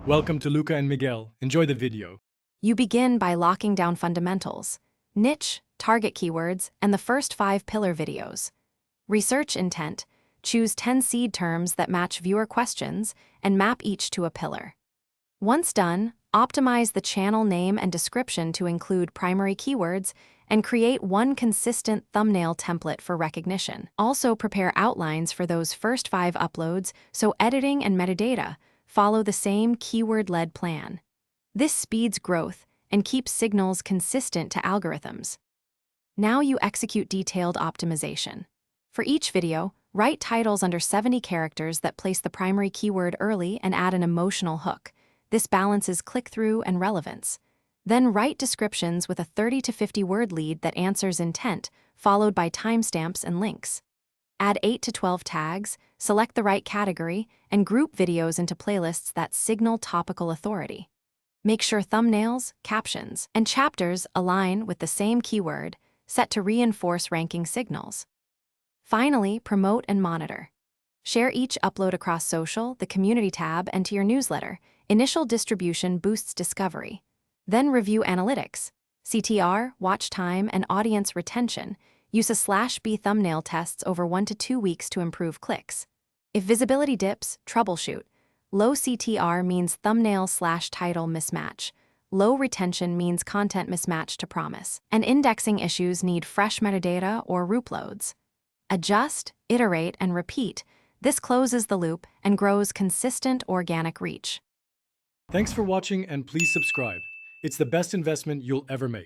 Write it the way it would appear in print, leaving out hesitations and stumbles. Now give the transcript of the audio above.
Welcome to Luca and Miguel. Enjoy the video. You begin by locking down fundamentals, niche, target keywords, and the first 5 pillar videos. Research intent. Choose 10 seed terms that match viewer questions and map each to a pillar. Once done, optimize the channel name and description to include primary keywords and create one consistent thumbnail template for recognition. Also prepare outlines for those first 5 uploads so editing and metadata follow the same keyword-led plan. This speeds growth and keeps signals consistent to algorithms. Now you execute detailed optimization. For each video, write titles under 70 characters that place the primary keyword early and add an emotional hook. This balances click-through and relevance. Then write descriptions with a 30 to 50 word lead that answers intent, followed by timestamps and links. Add 8 to 12 tags, select the right category, and group videos into playlists that signal topical authority. Make sure thumbnails, captions, and chapters align with the same keyword, set to reinforce ranking signals. Finally, promote and monitor. Share each upload across social, the community tab, and to your newsletter. Initial distribution boosts discovery. Then review analytics, CTR, watch time, and audience retention. Use a /B thumbnail tests over 1 to 2 weeks to improve clicks. If visibility dips, troubleshoot. Low CTR means thumbnail/title mismatch. Low retention means content mismatch to promise. And indexing issues need fresh metadata or ROOP loads. Adjust, iterate, and repeat. This closes the loop and grows consistent organic reach. Thanks for watching and please subscribe. It's the best investment you'll ever make.